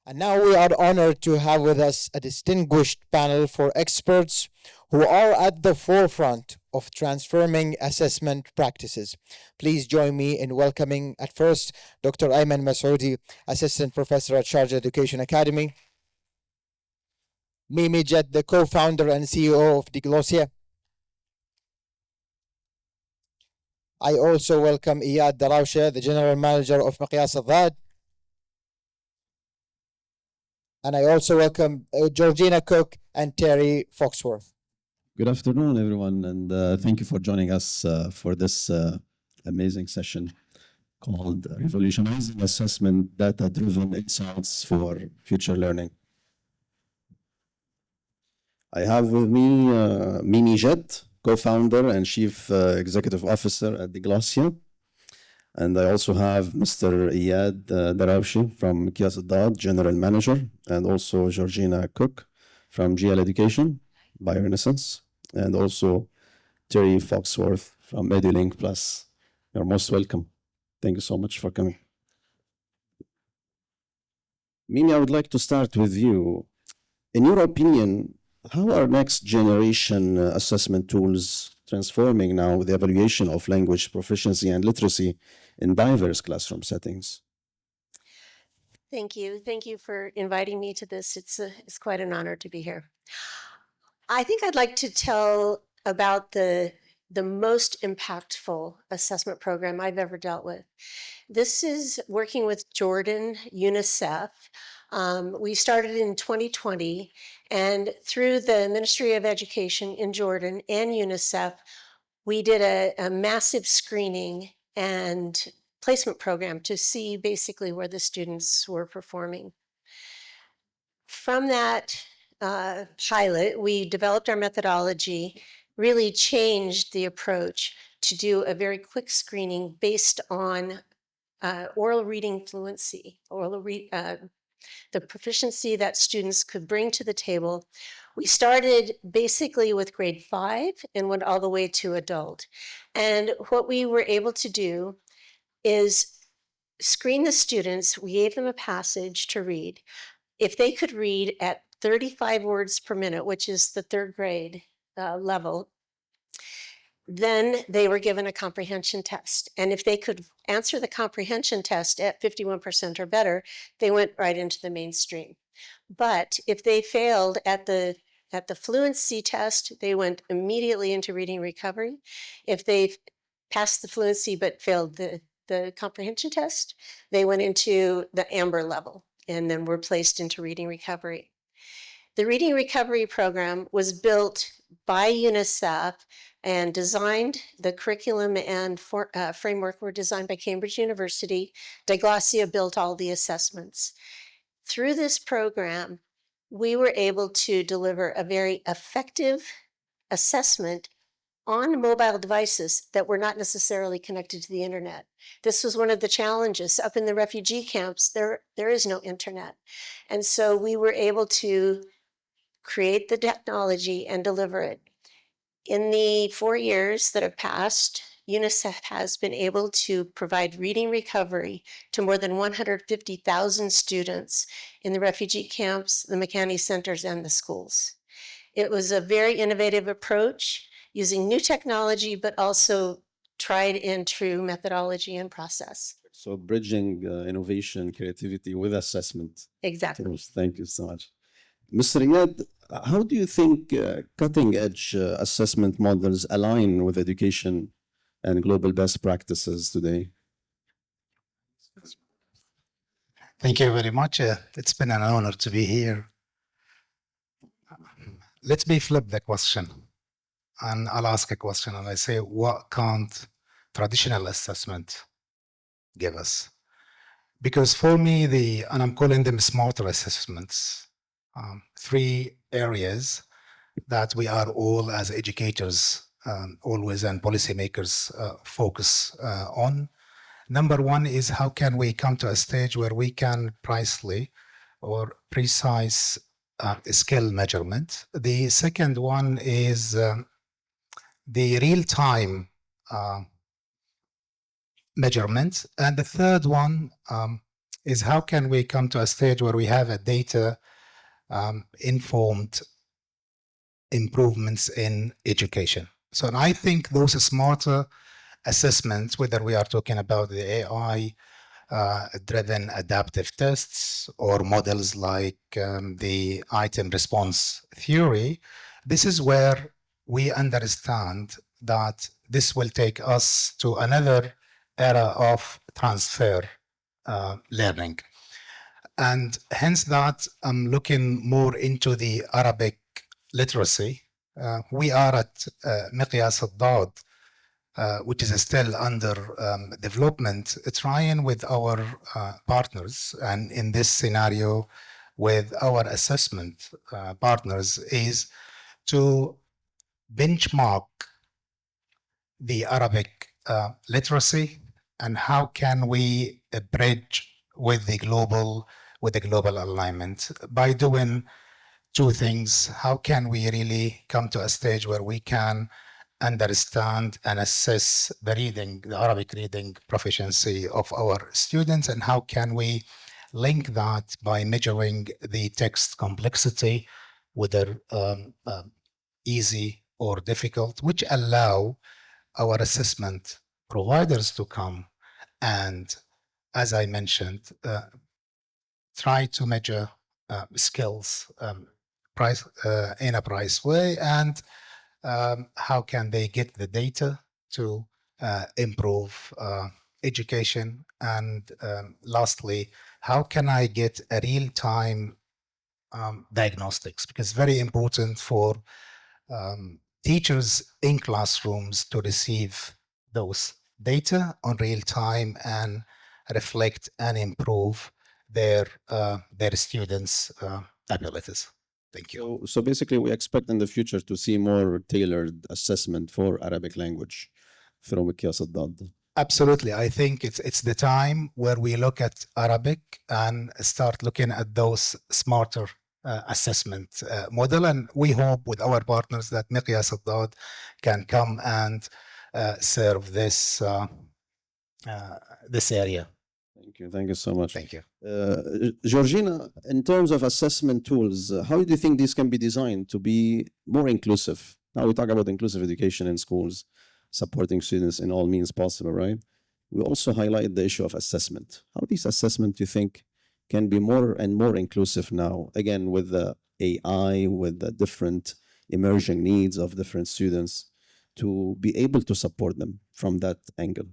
And now we are honored to have with us a distinguished panel for experts who are at the forefront of transforming assessment practices. Please join me in welcoming at first Dr. Ayman Massouti, Assistant Professor at Sharjah Education Academy, Jett, the co-founder and CEO of Diglossia. I also welcome Eyad Darawsheh, the General Manager of Miqyas Dhad. And I also welcome Georgina Cook and Terry Foxworth. Good afternoon, everyone, and thank you for joining us for this amazing session called Revolutionizing Assessment, Data-Driven Insights for Future Learning. I have with me Jett, co-founder and chief executive officer at Diglossia. And I also have Mr. Eyad Darawsheh from Miqyas Dhad, general manager, and also Georgina Cook from GL Education, Biorenaissance, and also Terry Foxworth from EduLink Plus. You're most welcome. Thank you so much for coming. Mimi, I would like to start with you. In your opinion, how are next generation assessment tools transforming now the evaluation of language proficiency and literacy in diverse classroom settings? Thank you. Thank you for inviting me to this. It's quite an honor to be here. I think I'd like to tell about the most impactful assessment program I've ever dealt with. This is working with Jordan, UNICEF. We started in 2020, and through the Ministry of Education in Jordan and UNICEF, we did a massive screening and placement program to see basically where the students were performing. From that pilot, we developed our methodology, really changed the approach to do a very quick screening based on oral reading fluency, the proficiency that students could bring to the table. We started basically with grade 5 and went all the way to adult. And what we were able to do is screen the students. We gave them a passage to read. If they could read at 35 words per minute, which is the third grade level, then they were given a comprehension test. And if they could answer the comprehension test at 51% or better, they went right into the mainstream. But if they failed at the fluency test, they went immediately into reading recovery. If they passed the fluency but failed the comprehension test, they went into the amber level and then were placed into reading recovery. The reading recovery program was built by UNICEF and designed. The curriculum and framework were designed by Cambridge University. Diglossia built all the assessments. Through this program, we were able to deliver a very effective assessment on mobile devices that were not necessarily connected to the internet. This was one of the challenges. Up in the refugee camps, there is no internet. And so we were able to create the technology and deliver it. In the 4 years that have passed, UNICEF has been able to provide reading recovery to more than 150,000 students in the refugee camps, the McCanney centers, and the schools. It was a very innovative approach using new technology, but also tried and true methodology and process. So bridging innovation, creativity with assessment. Exactly. Thank you so much. Mr. Eyad, how do you think cutting-edge assessment models align with education and global best practices today? Thank you very much. It's been an honor to be here. Let me flip the question, and I'll ask a question, and I say, what can't traditional assessment give us? Because for me, and I'm calling them smarter assessments, 3 areas that we are all as educators always and policymakers focus on. Number 1 is how can we come to a stage where we can precisely or precise skill measurement. The second one is the real-time measurement. And the third one is how can we come to a stage where we have a data informed improvements in education. So and I think those smarter assessments, whether we are talking about the AI driven adaptive tests or models like the item response theory, this is where we understand that this will take us to another era of transfer learning. And hence that I'm looking more into the Arabic literacy. We are at Miqyas Dhad, which is still under development, trying with our partners, and in this scenario with our assessment partners, is to benchmark the Arabic literacy and how can we bridge with the global alignment by doing two things. How can we really come to a stage where we can understand and assess the Arabic reading proficiency of our students, and how can we link that by measuring the text complexity, whether easy or difficult, which allow our assessment providers to come and, as I mentioned, try to measure skills in a price way, and how can they get the data to improve education, and lastly, how can I get a real-time diagnostics, because it's very important for teachers in classrooms to receive those data on real time and reflect and improve their students' abilities. Thank you. So basically, we expect in the future to see more tailored assessment for Arabic language from Miqyas Dhad. Absolutely. I think it's the time where we look at Arabic and start looking at those smarter assessment model. And we hope with our partners that Miqyas Dhad can come and serve this area. Thank you so much. Thank you. Georgina, in terms of assessment tools, how do you think these can be designed to be more inclusive? Now we talk about inclusive education in schools, supporting students in all means possible, right? We also highlight the issue of assessment. How these assessment, do you think, can be more and more inclusive now, again, with the AI, with the different emerging needs of different students, to be able to support them from that angle?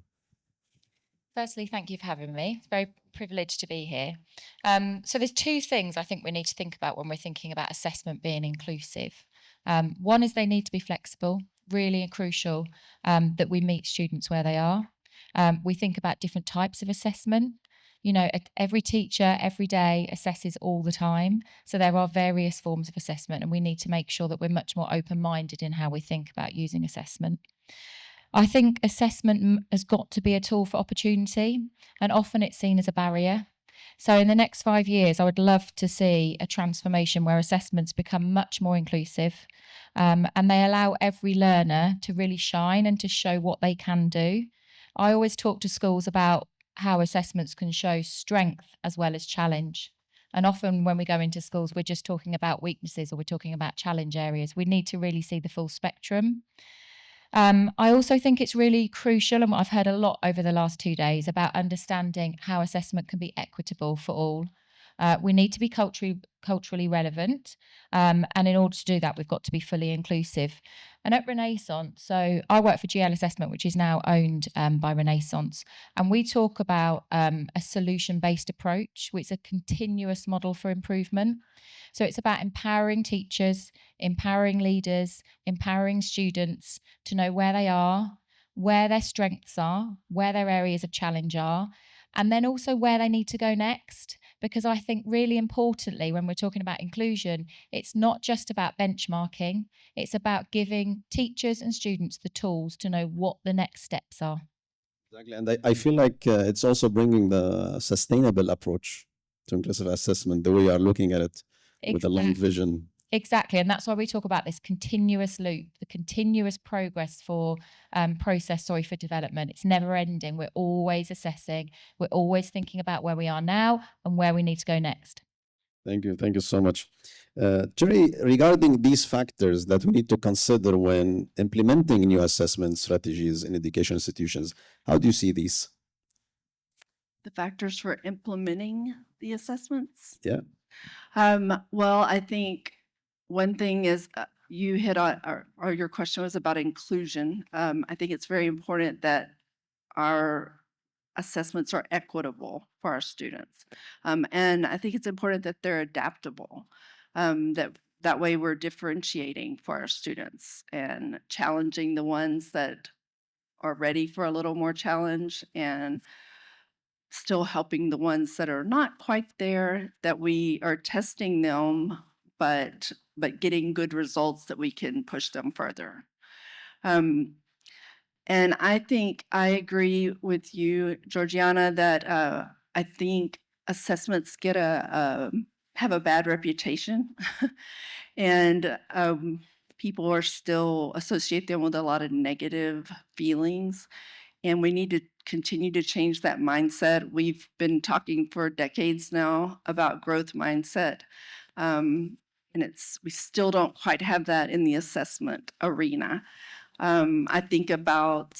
Firstly, thank you for having me. It's very privileged to be here. So there's two things I think we need to think about when we're thinking about assessment being inclusive. One is they need to be flexible, really crucial that we meet students where they are. We think about different types of assessment. You know, every teacher, every day assesses all the time. So there are various forms of assessment, and we need to make sure that we're much more open-minded in how we think about using assessment. I think assessment has got to be a tool for opportunity, and often it's seen as a barrier. So in the next 5 years, I would love to see a transformation where assessments become much more inclusive, and they allow every learner to really shine and to show what they can do. I always talk to schools about how assessments can show strength as well as challenge. And often when we go into schools, we're just talking about weaknesses or we're talking about challenge areas. We need to really see the full spectrum. I also think it's really crucial, and what I've heard a lot over the last 2 days, about understanding how assessment can be equitable for all. We need to be culturally relevant, and in order to do that, we've got to be fully inclusive. And at Renaissance, so I work for GL Assessment, which is now owned by Renaissance, and we talk about a solution-based approach, which is a continuous model for improvement. So it's about empowering teachers, empowering leaders, empowering students to know where they are, where their strengths are, where their areas of challenge are, and then also where they need to go next. Because I think really importantly, when we're talking about inclusion, it's not just about benchmarking, it's about giving teachers and students the tools to know what the next steps are. Exactly, and I feel like it's also bringing the sustainable approach to inclusive assessment, the way you are looking at it with a long vision. Exactly. And that's why we talk about this continuous loop, the continuous progress for process, for development. It's never ending. We're always assessing. We're always thinking about where we are now and where we need to go next. Thank you. Thank you so much. Jerry, regarding these factors that we need to consider when implementing new assessment strategies in education institutions, how do you see these? The factors for implementing the assessments? Yeah. Well, I think one thing is you hit on, or your question was about inclusion. I think it's very important that our assessments are equitable for our students. And I think it's important that they're adaptable, that way we're differentiating for our students and challenging the ones that are ready for a little more challenge and still helping the ones that are not quite there, that we are testing them, but getting good results that we can push them further. And I think I agree with you, Georgiana, that I think assessments get have a bad reputation, and people are still associate them with a lot of negative feelings. And we need to continue to change that mindset. We've been talking for decades now about growth mindset. And we still don't quite have that in the assessment arena. I think about,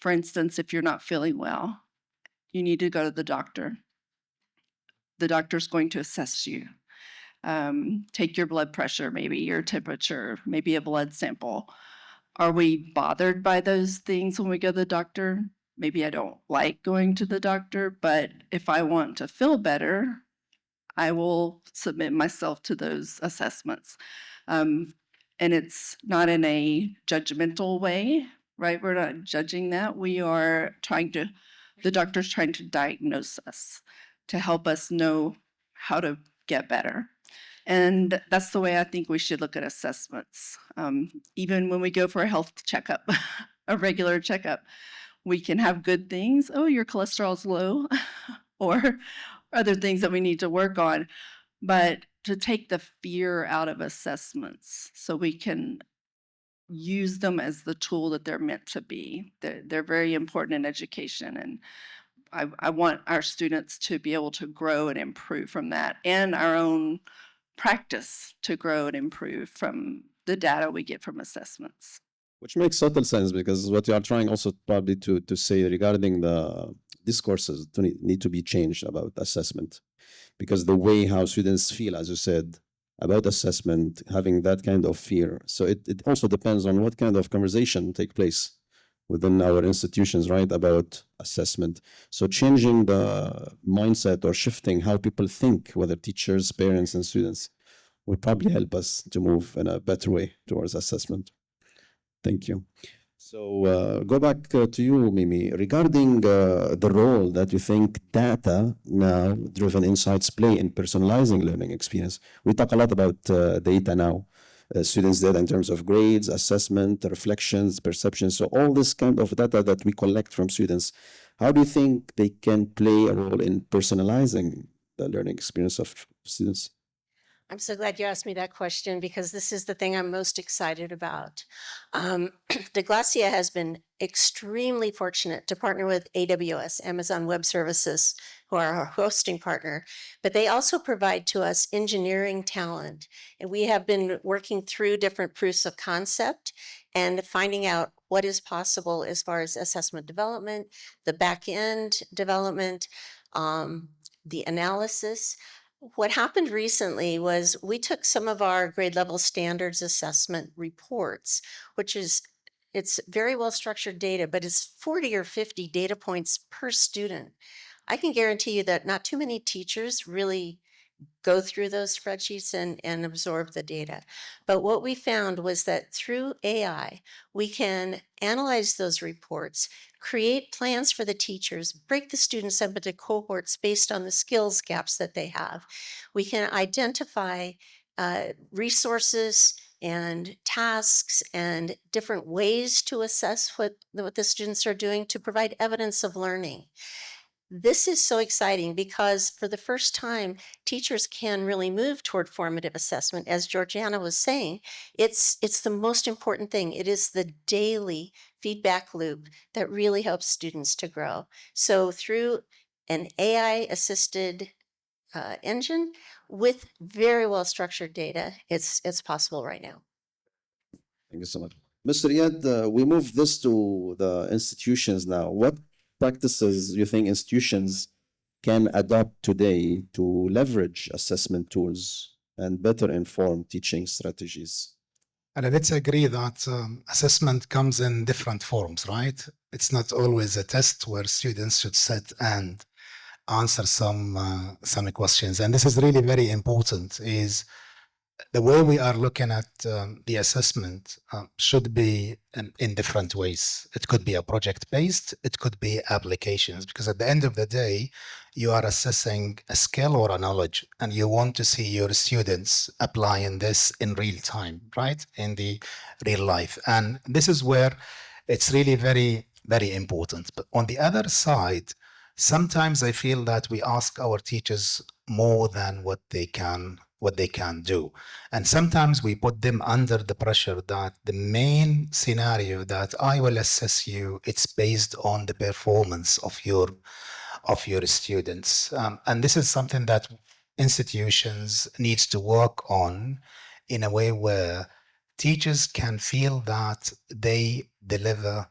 for instance, if you're not feeling well, you need to go to the doctor. The doctor's going to assess you. Take your blood pressure, maybe your temperature, maybe a blood sample. Are we bothered by those things when we go to the doctor? Maybe I don't like going to the doctor, but if I want to feel better, I will submit myself to those assessments. And it's not in a judgmental way, right? We're not judging that. The doctor's trying to diagnose us to help us know how to get better. And that's the way I think we should look at assessments. Even when we go for a health checkup, a regular checkup, we can have good things. Oh, your cholesterol's low, or other things that we need to work on. But to take the fear out of assessments so we can use them as the tool that they're meant to be. They're very important in education. And I want our students to be able to grow and improve from that, and our own practice to grow and improve from the data we get from assessments. Which makes total sense, because what you are trying also probably to say regarding the discourses need to be changed about assessment, because the way how students feel, as you said, about assessment, having that kind of fear. So it also depends on what kind of conversation take place within our institutions, right, about assessment. So changing the mindset or shifting how people think, whether teachers, parents, and students, will probably help us to move in a better way towards assessment. Thank you. So go back to you, Mimi, regarding the role that you think data now driven insights play in personalizing learning experience. We talk a lot about data now. Students' data in terms of grades, assessment, reflections, perceptions. So all this kind of data that we collect from students, how do you think they can play a role in personalizing the learning experience of students? I'm so glad you asked me that question, because this is the thing I'm most excited about. Diglossia has been extremely fortunate to partner with AWS, Amazon Web Services, who are our hosting partner, but they also provide to us engineering talent. And we have been working through different proofs of concept and finding out what is possible as far as assessment development, the back end development, the analysis. What happened recently was we took some of our grade level standards assessment reports, it's very well structured data, but it's 40 or 50 data points per student. I can guarantee you that not too many teachers really go through those spreadsheets and absorb the data. But what we found was that through AI, we can analyze those reports, create plans for the teachers, break the students up into cohorts based on the skills gaps that they have. We can identify resources and tasks and different ways to assess what the students are doing to provide evidence of learning. This is so exciting because for the first time, teachers can really move toward formative assessment. As Georgiana was saying, it's the most important thing. It is the daily feedback loop that really helps students to grow. So through an AI-assisted engine with very well-structured data, it's possible right now. Thank you so much. Mr. Eyad, we move this to the institutions now. What practices you think institutions can adopt today to leverage assessment tools and better inform teaching strategies? And let's agree that assessment comes in different forms, right? It's not always a test where students should sit and answer some questions. And this is really very important, is the way we are looking at the assessment should be in different ways. It could be a project-based, it could be applications, because at the end of the day, you are assessing a skill or a knowledge, and you want to see your students applying this in real time, right? In the real life. And this is where it's really very, very important. But on the other side, sometimes I feel that we ask our teachers more than what they can do. And sometimes we put them under the pressure that the main scenario that I will assess you, it's based on the performance of your students. And this is something that institutions needs to work on in a way where teachers can feel that they deliver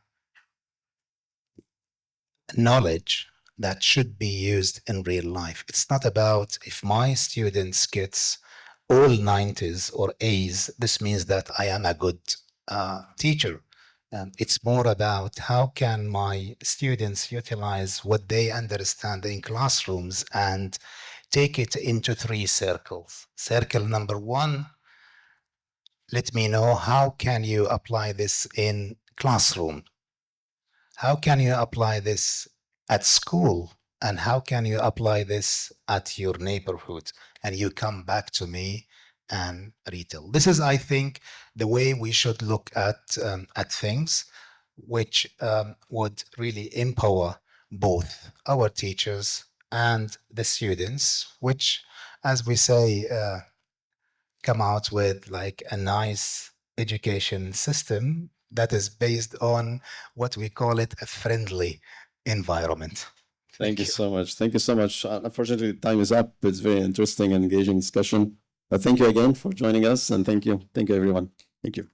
knowledge that should be used in real life. It's not about if my students gets all 90s or A's, this means that I am a good teacher. It's more about how can my students utilize what they understand in classrooms and take it into 3 circles. Circle number 1, let me know how can you apply this in classroom? How can you apply this at school? And how can you apply this at your neighborhood? And you come back to me and retell. This is, I think, the way we should look at things, which would really empower both our teachers and the students, which, as we say, come out with like a nice education system that is based on what we call it a friendly environment. Thank you so much. Thank you so much. Unfortunately, time is up. It's very interesting and engaging discussion. But thank you again for joining us, and thank you. Thank you, everyone. Thank you.